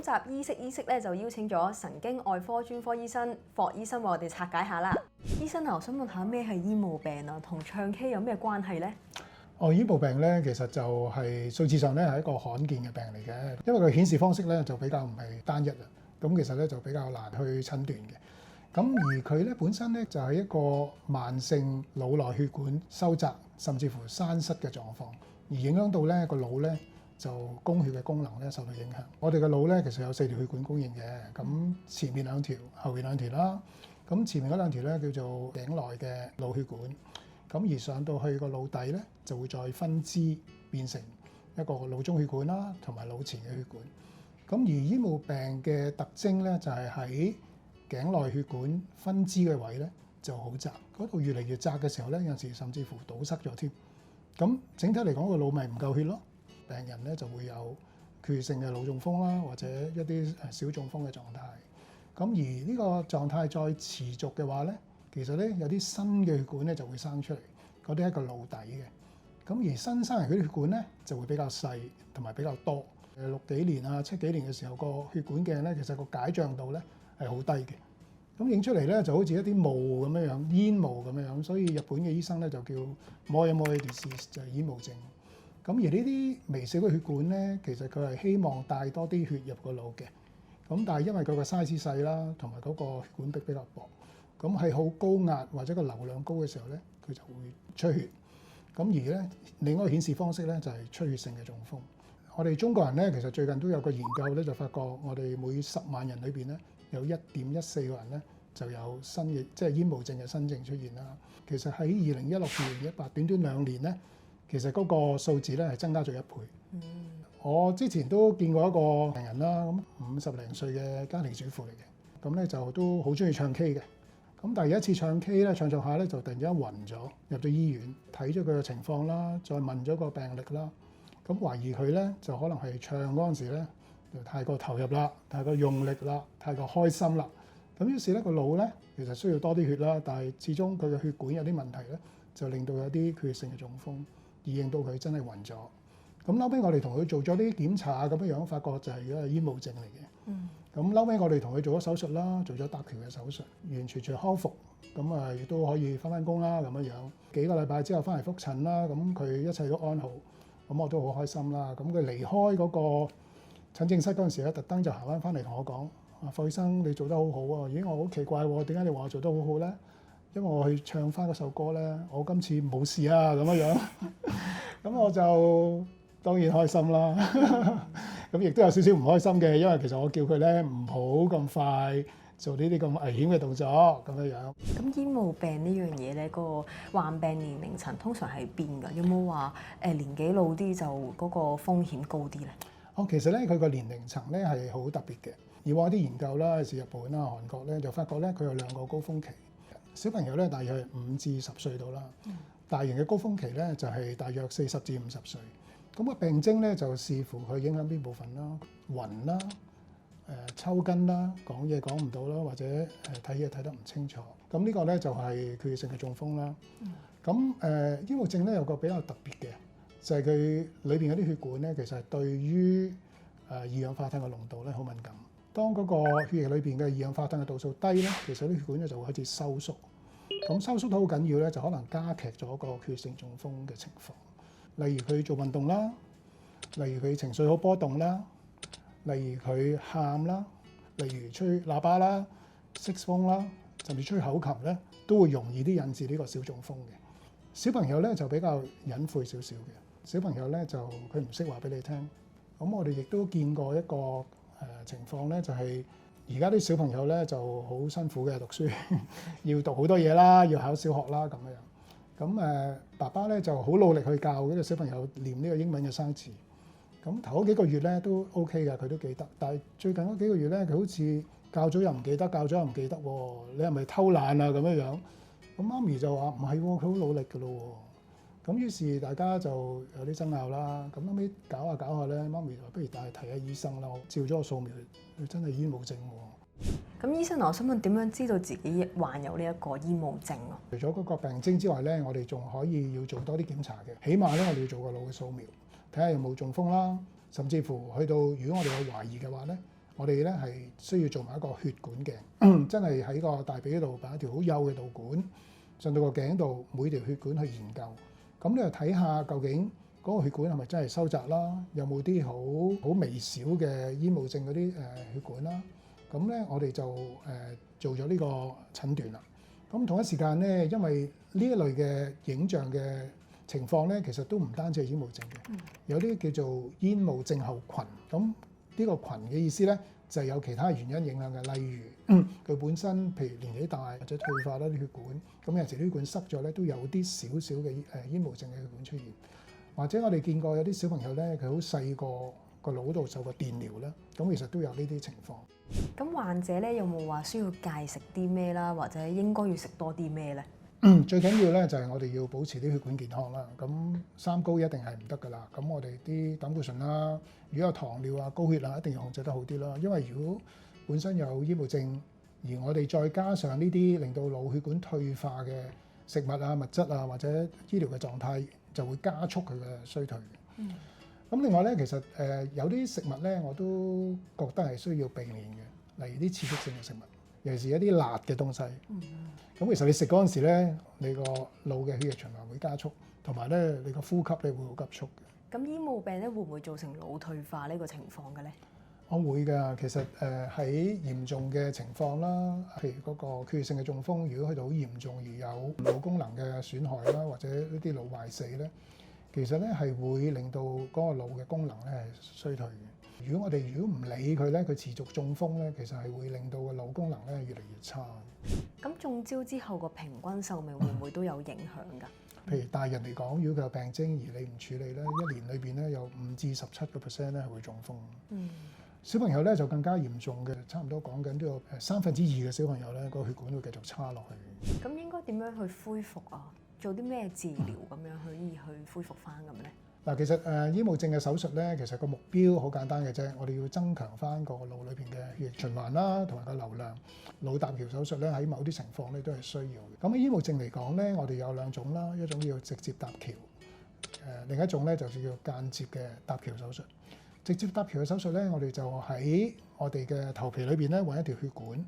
集醫識咧就邀請咗神經外科專科醫生霍醫生為我哋拆解下啦。醫生啊，我想問下咩係煙霧病啊？同唱 K 有咩關係咧？煙霧病咧，其實就係數字上咧係一個罕見嘅病嚟嘅，因為佢顯示方式咧就比較唔係單一啊。咁其實咧就比較難去診斷嘅。咁而佢咧本身咧就係一個慢性腦內血管收窄甚至乎栓塞嘅狀況，而影響到咧個腦咧就供血嘅功能咧受到影響。我哋嘅腦咧其實有4條血管供應嘅，咁前面2條，後面2條啦。咁前面嗰2條咧叫做頸內嘅腦血管，咁而上到去個腦底咧就會再分支變成一個腦中血管啦，同埋腦前嘅血管。咁而煙霧病嘅特徵咧就係喺頸內血管分支嘅位咧就好窄，嗰度越嚟越窄嘅時候咧，有陣時甚至乎堵塞咗添。咁整體嚟講，個腦咪唔夠血咯，病人咧就會有缺血性嘅腦中風啦，或者一啲小中風嘅狀態。咁而呢個狀態再持續嘅話咧，其實咧有啲新嘅血管咧就會生出嚟，嗰啲喺個腦底嘅。咁而新生嚟嗰啲血管咧就會比較細同埋比較多。6幾年啊、7幾年嘅時候，個血管鏡咧其實個解像度咧係好低嘅，咁影出嚟咧就好似一啲霧咁樣樣，煙霧咁樣樣，所以日本嘅醫生咧就叫 Moyamoya disease， 就係煙霧症。咁而呢啲微小嘅血管咧，其實佢係希望帶多啲血入個腦嘅，咁但係因為佢個 size 細啦，同埋嗰個血管壁比較薄，咁係好高壓或者個流量高嘅時候咧，佢就會出血。咁而咧另一個顯示方式咧就係出血性嘅中風。我哋中國人咧，其實最近都有個研究咧，就發覺我哋每10萬人裏邊咧，有1.14個人咧就有新嘅即係煙霧症嘅新症出現啦。其實喺2016至2018短短2年咧，其實嗰個數字咧係增加咗1倍。我之前都見過一個病人啦，咁50零歲嘅家庭主婦嚟嘅，咁咧就都好中意唱 K 嘅。咁但係有一次唱 K 咧，唱下咧就突然之間暈咗，入咗醫院睇咗佢嘅情況啦，再問咗個病歷啦。咁懷疑佢咧就可能係唱嗰陣時咧就太過投入啦，太過用力啦，太過開心啦。咁於是咧個腦咧其實需要多啲血啦，但係始終佢嘅血管有啲問題咧，就令到有啲缺血性嘅中風，而令到佢真係暈咗。咁後尾我哋同佢做咗啲檢查咁樣樣，發覺就係如果係煙霧症嚟嘅。咁後尾我哋同佢做咗手術啦，做咗搭橋嘅手術，完全康復。咁啊亦都可以翻工啦咁樣樣。幾個禮拜之後翻嚟覆診啦，咁佢一切都安好。咁我都好開心啦。咁佢離開嗰個診症室嗰陣時咧，特登就行翻嚟同我講：霍醫生，你做得好好啊！咦，我好奇怪喎，點解你話我做得好好咧？因為我去唱翻嗰首歌咧，我今次冇事啊咁樣樣。咁我就當然開心啦。咁亦都有少少唔開心嘅，因為其實我叫佢咧唔好咁快做呢啲咁危險嘅動作咁樣樣。咁煙霧病呢樣嘢咧，個患病年齡層通常係邊㗎？有冇話年紀老啲就嗰個風險高啲咧？其實咧佢個年齡層咧係好特別嘅。以往啲研究啦，是日本啦、韓國咧，就發覺咧佢有2個高峰期。小朋友咧大約係5至10歲到啦，大型嘅高峰期咧就係大約40至50歲。咁個病徵咧就視乎佢影響邊部分啦，暈啦、抽筋啦、講嘢講唔到啦，或者睇嘢睇得唔清楚。咁呢個咧就係缺血性嘅中風啦。咁煙霧症咧有個比較特別嘅，就係佢裏邊嗰啲血管咧，其實係對於二氧化碳嘅濃度咧好敏感。當嗰個血液裏邊嘅二氧化碳嘅度數低咧，其實啲血管咧就會開始收縮。咁收縮得好緊要咧，就可能加劇咗個缺血性中風嘅情況。例如佢做運動啦，例如佢情緒好波動啦，例如佢喊啦，例如吹喇叭啦、色風啦，甚至吹口琴咧，都會容易啲引致呢個小中風嘅。小朋友咧就比較隱晦少少嘅，小朋友咧就佢唔識話俾你聽。咁我哋亦都見過一個情況咧，就係而家啲小朋友咧就好辛苦嘅讀書，要讀好多嘢啦，要考小學啦咁樣。咁爸爸咧就好努力去教呢個小朋友念呢個英文嘅生詞。咁頭嗰幾個月咧都 OK 嘅，佢都記得。但係最近嗰幾個月咧，佢好似教咗又唔記得，教咗又唔記得喎。你係咪偷懶啊咁樣樣？咁媽咪就話唔係喎，佢好努力㗎咯喎。咁於是大家就有啲爭拗啦。咁後尾搞下搞下咧，媽咪就話不如帶佢睇下醫生啦。我照咗個掃描，佢真係煙霧症喎。咁醫生，我想問點樣知道自己患有呢一個煙霧症啊？除咗嗰個病徵之外咧，我哋仲可以要做多啲檢查嘅。起碼咧，我哋要做個腦嘅掃描，睇下有冇中風啦。甚至乎去到如果我哋有懷疑嘅話咧，我哋咧係需要做埋一個血管鏡，真係喺個大髀度擺一條好幼嘅導管上到個頸度，每條血管去研究。咁你就睇下究竟嗰個血管係咪真係收窄啦？有冇啲好微小嘅煙霧症嗰啲血管啦？咁咧我哋就做咗呢個診斷啦。咁同一時間咧，因為呢一類嘅影像嘅情況咧，其實都唔單止係煙霧症嘅，有啲叫做煙霧症候群。咁呢個群嘅意思咧，就係有其他原因影響嘅，例如佢本身譬如年紀大或者退化啦啲血管，咁有時啲血管塞咗咧，都有啲少少嘅煙霧症嘅血管出現。或者我哋見過有啲小朋友咧，佢好細個腦度受過電療啦，咁其實都有呢啲情況。咁患者咧有冇話需要戒食啲咩啦，或者應該要食多啲咩咧？最緊要咧就係我哋要保持啲血管健康啦。咁三高一定係唔得噶啦。咁我哋啲膽固醇啦，如果有糖尿啊、高血壓，一定要控制得好啲啦。因為如果本身有煙霧症，而我哋再加上呢啲令到腦血管退化嘅食物啊、物質啊或者醫療嘅狀態，就會加速佢嘅衰退。咁另外咧，其實有啲食物咧，我都覺得係需要避免嘅，例如啲刺激性嘅食物，尤其是一啲辣嘅東西。咁其實你食嗰陣時咧，你個腦嘅血液循環會加速，同埋咧你個呼吸咧會好急促嘅。咁煙霧病咧會唔會造成腦退化呢個情況嘅咧？我會㗎，其實喺嚴重嘅情況啦，譬如嗰個缺血性嘅中風，如果去到好嚴重而有腦功能嘅損害啦，或者一啲腦壞死咧，其實咧係會令到嗰個腦嘅功能咧係衰退嘅。如果我哋唔理佢咧，佢持續中風咧，其實係會令到個腦功能咧越嚟越差。咁中招之後個平均壽命會唔會都有影響㗎？譬如大人嚟講，如果佢有病徵而你唔處理咧，一年裏邊咧有5至17%咧係會中風。小朋友咧就更加嚴重嘅，差唔多講緊都有2/3嘅小朋友咧個血管會繼續差落去。咁應該點樣去恢復啊？做啲咩治療咁樣去恢復翻咁咧？嗱，其實煙霧症嘅手術咧，其實個目標好簡單嘅啫，我哋要增強翻個腦裏邊嘅血液循環啦，同埋個流量。腦搭橋手術咧喺某啲情況咧都係需要嘅。咁喺煙霧症嚟講咧，我哋有2種啦，一種叫直接搭橋，另一種咧就叫間接嘅搭橋手術。直接搭橋嘅手術咧，我哋就喺我哋嘅頭皮裏邊咧揾一條血管，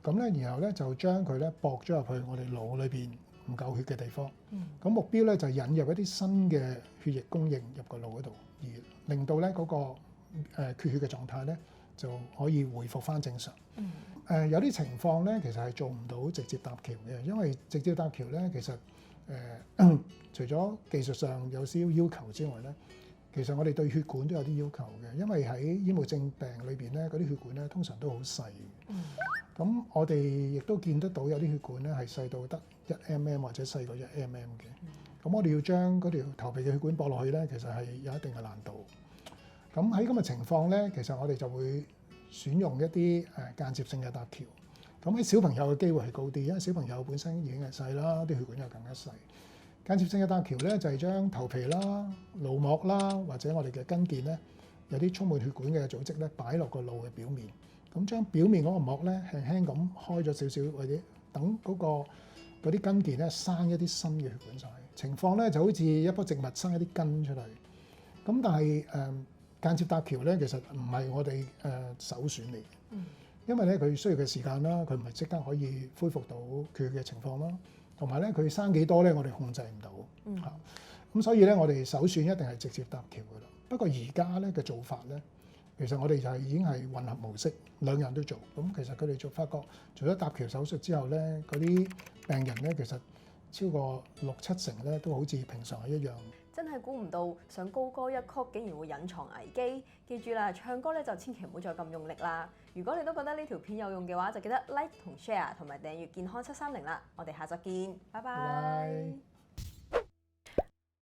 咁咧然後咧就將佢咧駁咗入去我哋腦裏邊唔夠血嘅地方。咁目標咧就引入一啲新嘅血液供應入個腦嗰度，而令到咧嗰個缺血嘅狀態咧就可以回復翻正常。有啲情況咧其實係做唔到直接搭橋嘅，因為直接搭橋咧其實除咗技術上有少少要求之外咧，其實我哋對血管都有啲要求嘅，因為喺煙霧症病裏邊咧，嗰啲血管咧通常都好細。咁我哋亦都見得到有啲血管咧係細到得1mm 或者細過1mm嘅。咁我哋要將嗰條頭皮嘅血管駁落去咧，其實係有一定嘅難度。咁喺咁嘅情況咧，其實我哋就會選用一啲間接性嘅搭橋。咁喺小朋友嘅機會係高啲，因為小朋友本身已經係細啦，啲血管又更加細。間接性嘅搭橋咧，就係將頭皮啦、腦膜啦，或者我哋嘅筋腱咧，有啲充滿血管嘅組織咧，擺落個腦嘅表面。咁將表面嗰個膜咧，輕輕咁開咗少少，或者等嗰啲筋腱咧生一啲新嘅血管上去。情況咧就好似一棵植物生一啲根出嚟。咁但係間接搭橋咧，其實唔係我哋首選嚟嘅，因為咧佢需要嘅時間啦，佢唔係即刻可以恢復到缺血嘅情況啦。同埋咧，佢生幾多咧，我哋控制唔到嚇。咁所以咧，我哋首選一定係直接搭橋噶啦。不過而家咧嘅做法咧，其實我哋就係已經係混合模式，兩樣都做。咁其實佢哋發覺，除咗搭橋手術之後咧，嗰啲病人咧，其實超過6-7成咧，都好似平常係一樣。真係估唔到上高歌一曲竟然會隱藏危機。記住啦，唱歌咧就千祈唔好再咁用力啦。如果你都覺得呢條片有用嘅話，就記得 like 同 share 同埋訂閱健康730啦。我哋下集見，拜拜。